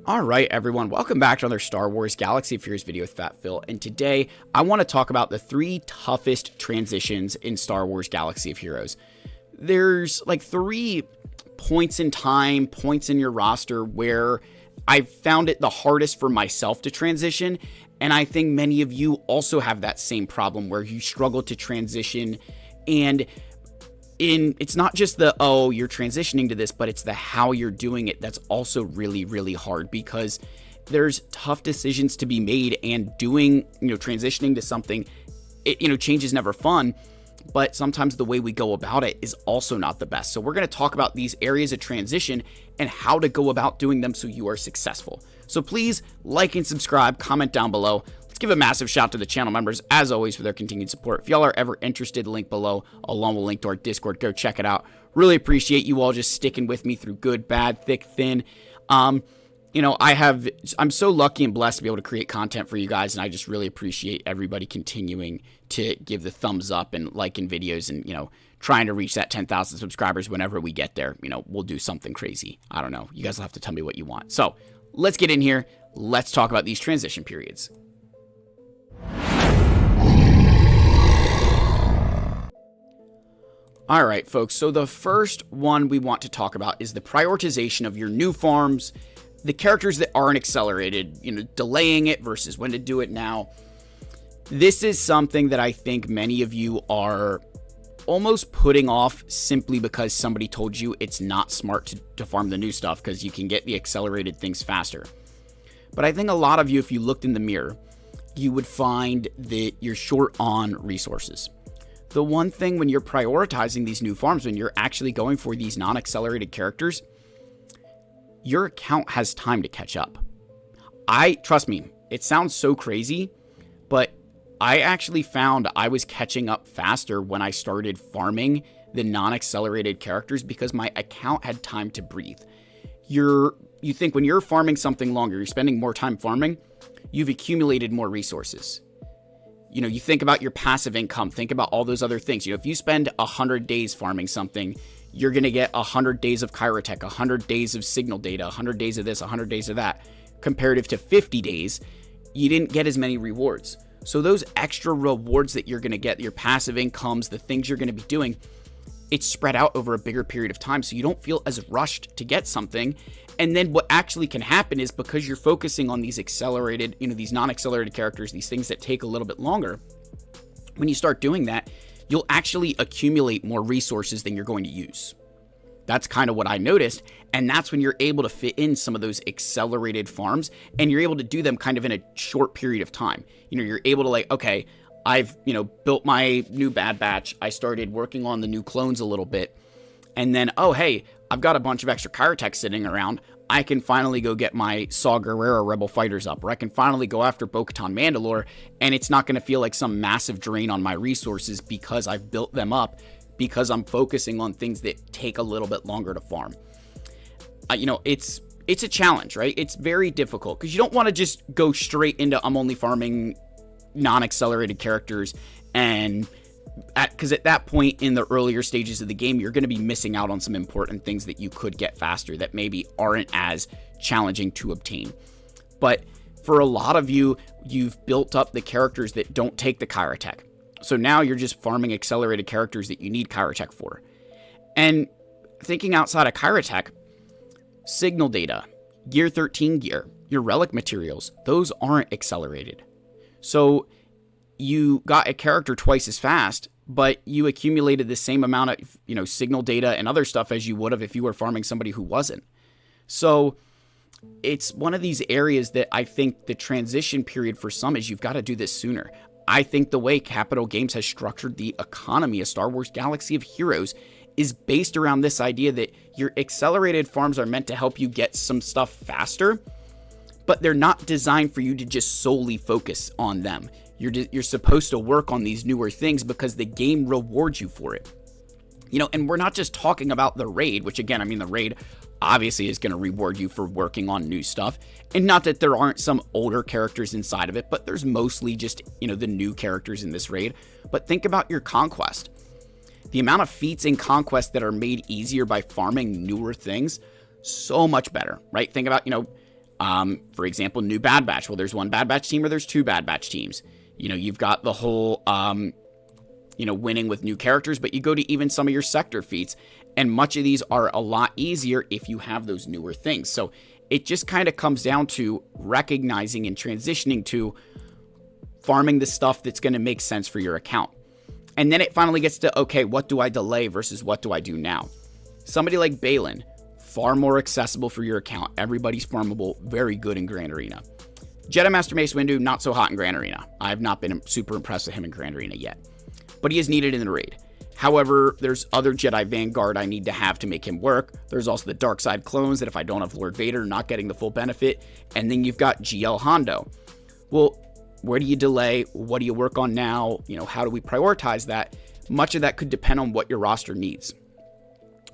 Alright everyone, welcome back to another Star Wars Galaxy of Heroes video with Fat Phil, and today I want to talk about the 3 toughest transitions in Star Wars Galaxy of Heroes. There's like 3 points in time, points in your roster where I found it the hardest for myself to transition, and I think many of you also have that same problem where you struggle to transition, and it's not just the, oh, you're transitioning to this, but it's the how you're doing it that's also really, really hard, because there's tough decisions to be made, and doing, transitioning to something, change is never fun, but sometimes the way we go about it is also not the best. So we're going to talk about these areas of transition and how to go about doing them so you are successful. So please like and subscribe, comment down below. Give a massive shout out to the channel members, as always, for their continued support. If y'all are ever interested, link below, along with a link to our Discord. Go check it out. Really appreciate you all just sticking with me through good, bad, thick, thin. I'm so lucky and blessed to be able to create content for you guys, and I just really appreciate everybody continuing to give the thumbs up and liking videos and, trying to reach that 10,000 subscribers. Whenever we get there, we'll do something crazy. I don't know. You guys will have to tell me what you want. So let's get in here. Let's talk about these transition periods. Alright folks, so the first one we want to talk about is the prioritization of your new farms, the characters that aren't accelerated, delaying it versus when to do it now. This is something that I think many of you are almost putting off simply because somebody told you it's not smart to farm the new stuff because you can get the accelerated things faster. But I think a lot of you, if you looked in the mirror, you would find that you're short on resources. The one thing when you're prioritizing these new farms, when you're actually going for these non-accelerated characters, your account has time to catch up. Trust me, it sounds so crazy, but I actually found I was catching up faster when I started farming the non-accelerated characters because my account had time to breathe. You think when you're farming something longer, you're spending more time farming, you've accumulated more resources. You think about your passive income, think about all those other things. If you spend 100 days farming something, you're going to get 100 days of Chirotech, 100 days of signal data, 100 days of this, 100 days of that. Comparative to 50 days, you didn't get as many rewards. So those extra rewards that you're going to get, your passive incomes, the things you're going to be doing, it's spread out over a bigger period of time, so you don't feel as rushed to get something. And then what actually can happen is, because you're focusing on these accelerated, these non-accelerated characters, these things that take a little bit longer, when you start doing that, you'll actually accumulate more resources than you're going to use. That's kind of what I noticed, and that's when you're able to fit in some of those accelerated farms, and you're able to do them kind of in a short period of time. You're able to okay, I've, built my new Bad Batch. I started working on the new clones a little bit. And then, oh, hey, I've got a bunch of extra Chirotech sitting around. I can finally go get my Saw Gerrera Rebel Fighters up. Or I can finally go after Bo-Katan Mandalore. And it's not going to feel like some massive drain on my resources because I've built them up. Because I'm focusing on things that take a little bit longer to farm. It's a challenge, right? It's very difficult. Because you don't want to just go straight into I'm only farming non-accelerated characters, and because at that point in the earlier stages of the game, you're going to be missing out on some important things that you could get faster that maybe aren't as challenging to obtain. But for a lot of you, you've built up the characters that don't take the Chirotech. So now you're just farming accelerated characters that you need Chirotech for. And thinking outside of Chirotech, signal data, Gear 13 gear, your relic materials, those aren't accelerated. So you got a character twice as fast, but you accumulated the same amount of, signal data and other stuff as you would have if you were farming somebody who wasn't. So it's one of these areas that I think the transition period for some is you've got to do this sooner. I think the way Capital Games has structured the economy of Star Wars Galaxy of Heroes is based around this idea that your accelerated farms are meant to help you get some stuff faster, but they're not designed for you to just solely focus on them. You're supposed to work on these newer things because the game rewards you for it. And we're not just talking about the raid, which again, the raid obviously is going to reward you for working on new stuff. And not that there aren't some older characters inside of it, but there's mostly just, the new characters in this raid. But think about your conquest. The amount of feats in conquest that are made easier by farming newer things, so much better, right? Think about, For example, new Bad Batch. Well, there's one Bad Batch team or there's two Bad Batch teams. You've got the whole, winning with new characters, but you go to even some of your sector feats, and much of these are a lot easier if you have those newer things. So it just kind of comes down to recognizing and transitioning to farming the stuff that's going to make sense for your account. And then it finally gets to, okay, what do I delay versus what do I do now? Somebody like Balin, far more accessible for your account. Everybody's farmable, very good in Grand Arena. Jedi Master Mace Windu, not so hot in Grand Arena. I have not been super impressed with him in Grand Arena yet, but he is needed in the raid. However, there's other Jedi Vanguard I need to have to make him work. There's also the Dark Side clones that if I don't have Lord Vader, not getting the full benefit. And then you've got GL Hondo. Well, where do you delay? What do you work on now? How do we prioritize that? Much of that could depend on what your roster needs.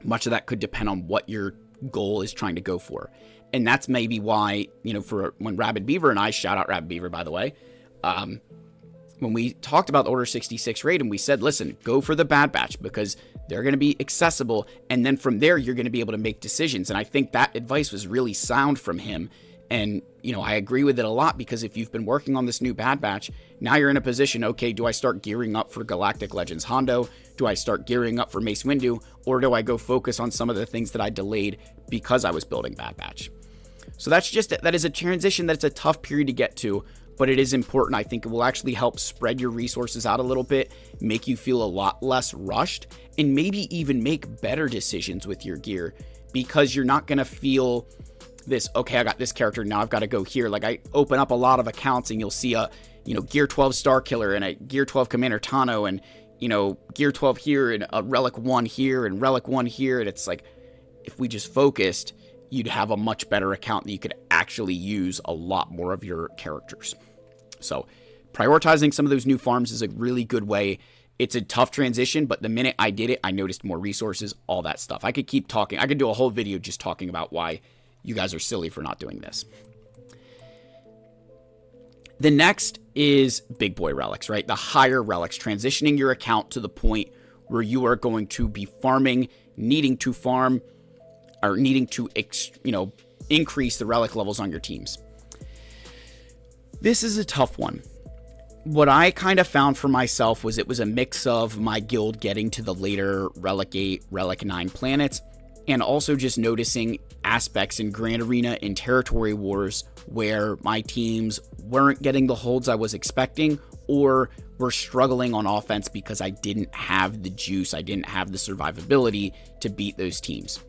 Much of that could depend on what your goal is trying to go for. And that's maybe why, for when Rabid Beaver and I, shout out Rabid Beaver, by the way, when we talked about the Order 66 raid and we said, listen, go for the Bad Batch because they're going to be accessible. And then from there, you're going to be able to make decisions. And I think that advice was really sound from him. And, I agree with it a lot because if you've been working on this new Bad Batch, now you're in a position, okay, do I start gearing up for Galactic Legends Hondo? Do I start gearing up for Mace Windu? Or do I go focus on some of the things that I delayed because I was building Bad Batch? So that is a transition that's a tough period to get to, but it is important. I think it will actually help spread your resources out a little bit, make you feel a lot less rushed, and maybe even make better decisions with your gear because you're not going to feel this, okay, I got this character, now I've got to go here. Like I open up a lot of accounts and you'll see a, Gear 12 Star Killer and a Gear 12 Commander Tano and, Gear 12 here and a Relic 1 here and Relic 1 here. And it's like, if we just focused, you'd have a much better account that you could actually use a lot more of your characters. So prioritizing some of those new farms is a really good way. It's a tough transition, but the minute I did it, I noticed more resources, all that stuff. I could keep talking. I could do a whole video just talking about why you guys are silly for not doing this. The next is big boy relics, right? The higher relics, transitioning your account to the point where you are going to be farming, needing to farm, or needing to, increase the relic levels on your teams. This is a tough one. What I kind of found for myself was it was a mix of my guild getting to the later Relic 8, Relic 9 planets, and also just noticing aspects in Grand Arena and Territory Wars where my teams weren't getting the holds I was expecting or were struggling on offense because I didn't have the juice, I didn't have the survivability to beat those teams.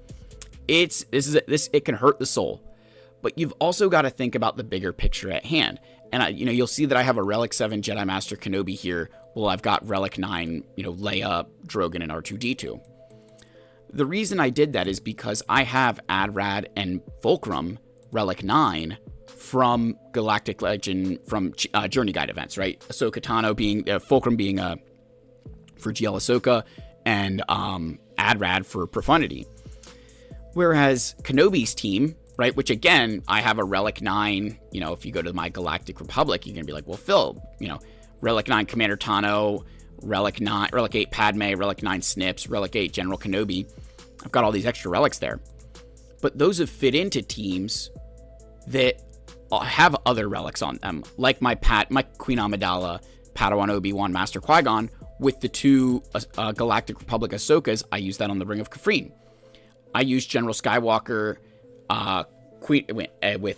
It can hurt the soul, but you've also got to think about the bigger picture at hand. And you'll see that I have a Relic 7 Jedi Master Kenobi here. Well, I've got Relic 9, Leia, Drogon, and R2-D2. The reason I did that is because I have Adrad and Fulcrum Relic 9 from Galactic Legend, from Journey Guide events, right? Ahsoka Tano being, Fulcrum being for GL Ahsoka, and Adrad for Profundity. Whereas Kenobi's team, right, which again, I have a Relic 9, if you go to my Galactic Republic, you're going to be like, well, Phil, Relic 9 Commander Tano, Relic 8 Padme, Relic 9 Snips, Relic 8 General Kenobi. I've got all these extra relics there. But those have fit into teams that have other relics on them, like my Queen Amidala, Padawan Obi-Wan, Master Qui-Gon, with the two Galactic Republic Ahsokas. I use that on the Ring of Kafrene. I use General Skywalker with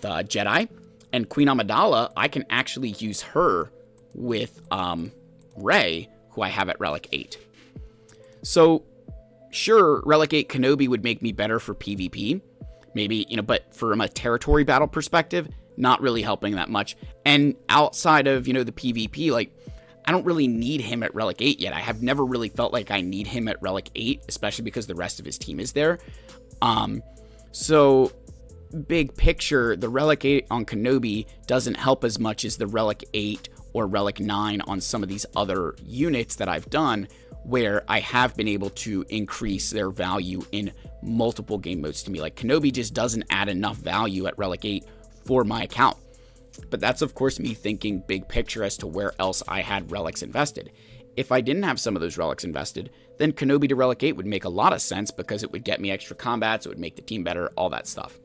Jedi, and Queen Amidala, I can actually use her with Rey, who I have at Relic 8. So, sure, Relic 8 Kenobi would make me better for PvP, maybe, but from a territory battle perspective, not really helping that much. And outside of, the PvP, I don't really need him at Relic 8 yet. I have never really felt like I need him at Relic 8, especially because the rest of his team is there. So, big picture, the Relic 8 on Kenobi doesn't help as much as the Relic 8 or Relic 9 on some of these other units that I've done, where I have been able to increase their value in multiple game modes to me. Like Kenobi just doesn't add enough value at Relic 8 for my account. But that's, of course, me thinking big picture as to where else I had relics invested. If I didn't have some of those relics invested, then Kenobi to Relic 8 would make a lot of sense because it would get me extra combats, it would make the team better, all that stuff.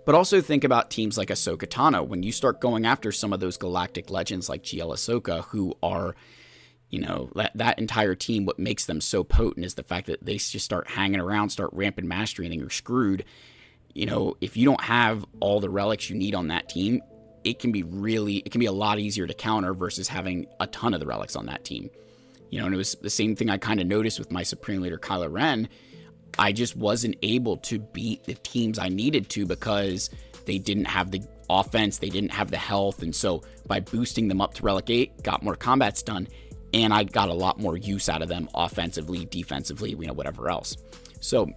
But also think about teams like Ahsoka Tano. When you start going after some of those galactic legends like GL Ahsoka, who are, that entire team, what makes them so potent is the fact that they just start hanging around, start rampant mastery, and then you're screwed. If you don't have all the relics you need on that team, it can be a lot easier to counter versus having a ton of the relics on that team. And it was the same thing I kind of noticed with my Supreme Leader Kylo Ren. I just wasn't able to beat the teams I needed to because they didn't have the offense, they didn't have the health, and so by boosting them up to Relic 8, got more combats done, and I got a lot more use out of them offensively, defensively, whatever else. So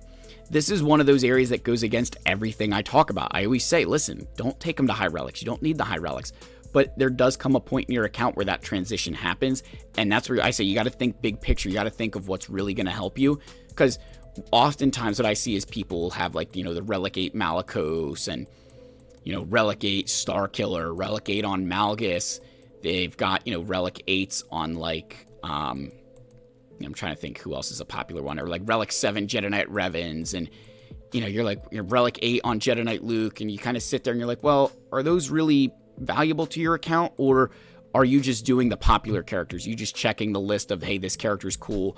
this is one of those areas that goes against everything I talk about. I always say, listen, don't take them to high relics. You don't need the high relics. But there does come a point in your account where that transition happens, and that's where I say you got to think big picture. You got to think of what's really going to help you, because oftentimes what I see is people will have the Relic 8 Malicos and, Relic 8 Starkiller, Relic 8 on Malgus. They've got, Relic 8s on I'm trying to think who else is a popular one, or Relic 7 Jedi Knight Revans, and you're Relic 8 on Jedi Knight Luke, and you kind of sit there and you're like, well, are those really valuable to your account, or are you just doing the popular characters? You just checking the list of, hey, this character's cool,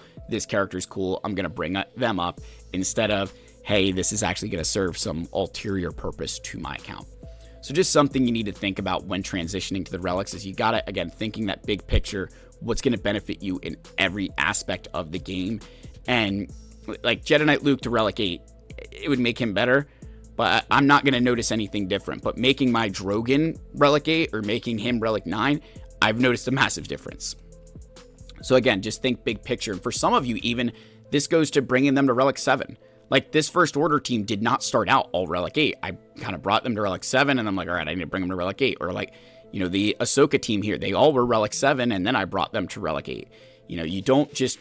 I'm gonna bring them up, instead of, hey, this is actually gonna serve some ulterior purpose to my account. So just something you need to think about when transitioning to the relics is you gotta, again, thinking that big picture, what's going to benefit you in every aspect of the game. And Jedi Knight Luke to Relic 8, it would make him better, but I'm not going to notice anything different. But making my Drogon Relic 8 or making him Relic 9, I've noticed a massive difference. So again, just think big picture. And for some of you, even this goes to bringing them to Relic 7. This First Order team did not start out all Relic 8. I kind of brought them to Relic 7, and I'm like, all right, I need to bring them to Relic 8. Or the Ahsoka team here, they all were Relic 7, and then I brought them to Relic 8. You don't just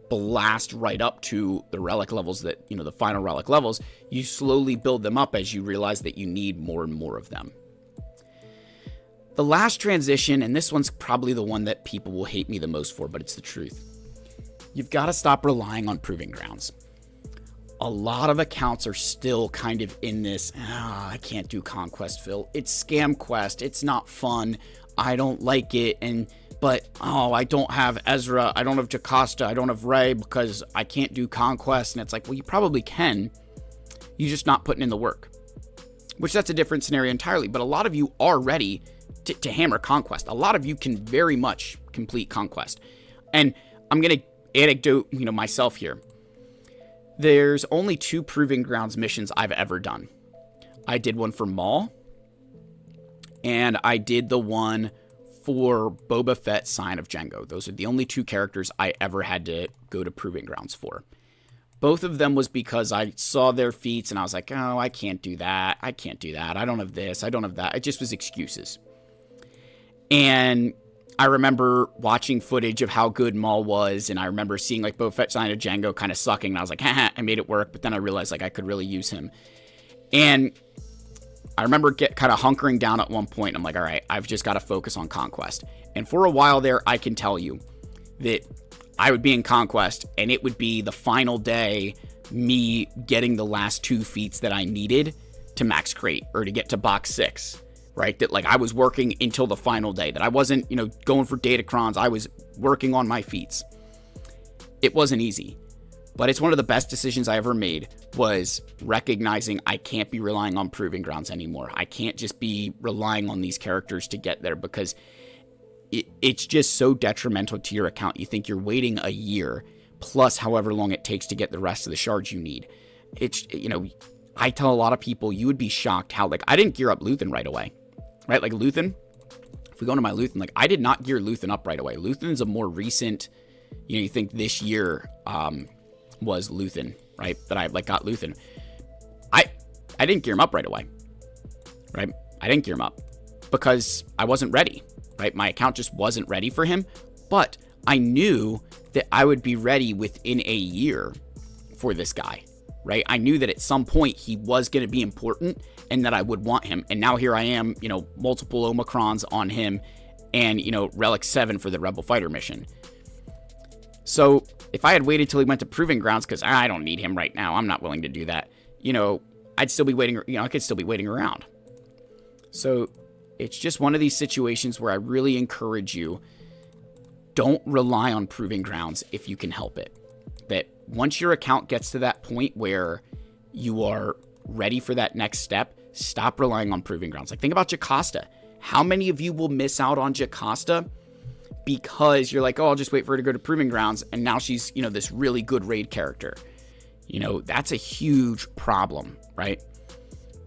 blast right up to the relic levels that, the final relic levels. You slowly build them up as you realize that you need more and more of them. The last transition, and this one's probably the one that people will hate me the most for, but it's the truth. You've got to stop relying on proving grounds. A lot of accounts are still kind of in this, I can't do Conquest, Phil. It's Scam Quest. It's not fun. I don't like it. But I don't have Ezra. I don't have Jocasta. I don't have Rey because I can't do Conquest. And it's like, well, you probably can. You're just not putting in the work. Which that's a different scenario entirely. But a lot of you are ready to hammer Conquest. A lot of you can very much complete Conquest. And I'm going to anecdote, myself here. There's only 2 Proving Grounds missions I've ever done. I did one for Maul, and I did the one for Boba Fett Sign of Jango. Those are the only 2 characters I ever had to go to Proving Grounds for. Both of them was because I saw their feats, and I was like, oh, I can't do that. I don't have this. I don't have that. It just was excuses. And I remember watching footage of how good Maul was, and I remember seeing Boba Fett Sign of Jango kind of sucking, and I was like, haha, I made it work, but then I realized I could really use him. And I remember kind of hunkering down at one point. I'm like, all right, I've just got to focus on Conquest. And for a while there, I can tell you that I would be in Conquest, and it would be the final day, me getting the last 2 feats that I needed to max crate, or to get to box 6. Right? That I was working until the final day, that I wasn't, going for datacrons. I was working on my feats. It wasn't easy, but it's one of the best decisions I ever made, was recognizing I can't be relying on Proving Grounds anymore. I can't just be relying on these characters to get there, because it's just so detrimental to your account. You think you're waiting a year plus however long it takes to get the rest of the shards you need. It's, I tell a lot of people, you would be shocked how, I didn't gear up Luthen right away. Right? Luthen, if we go into my Luthen, I did not gear Luthen up right away. Luthen's a more recent, you think this year was Luthen, right? That I got Luthen. I didn't gear him up right away, right? I didn't gear him up because I wasn't ready, right? My account just wasn't ready for him, but I knew that I would be ready within a year for this guy, right? I knew that at some point he was going to be important and that I would want him. And now here I am, multiple Omicrons on him and, Relic 7 for the Rebel Fighter mission. So if I had waited till he went to Proving Grounds, because I don't need him right now, I'm not willing to do that. I'd still be waiting, I could still be waiting around. So it's just one of these situations where I really encourage you, don't rely on proving grounds if you can help it. That once your account gets to that point where you are ready for that next step, stop relying on proving grounds. Like, think about Jocasta. How many of you will miss out on Jocasta because you're like, oh, I'll just wait for her to go to proving grounds, and now she's, this really good raid character. That's a huge problem, right?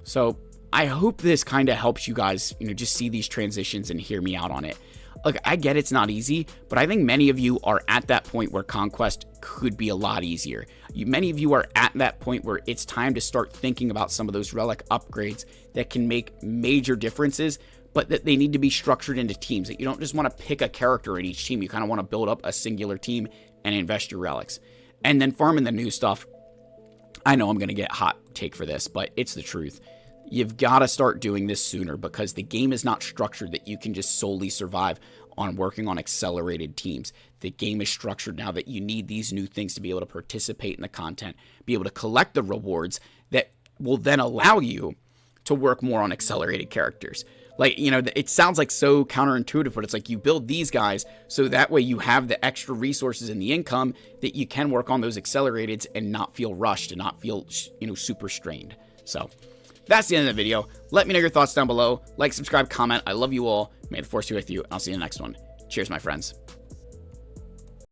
So I hope this kind of helps you guys, just see these transitions and hear me out on it. Look, I get it's not easy, but I think many of you are at that point where Conquest could be a lot easier. Many of you are at that point where it's time to start thinking about some of those relic upgrades that can make major differences, but that they need to be structured into teams. That you don't just want to pick a character in each team. You kind of want to build up a singular team and invest your relics. And then farming the new stuff. I know I'm going to get hot take for this, but it's the truth. You've got to start doing this sooner because the game is not structured that you can just solely survive on working on accelerated teams. The game is structured now that you need these new things to be able to participate in the content, be able to collect the rewards that will then allow you to work more on accelerated characters. Like, it sounds like so counterintuitive, but it's like you build these guys so that way you have the extra resources and the income that you can work on those accelerateds and not feel rushed and not feel, super strained. So that's the end of the video. Let me know your thoughts down below. Like, subscribe, comment. I love you all. May the force be with you. I'll see you in the next one. Cheers, my friends.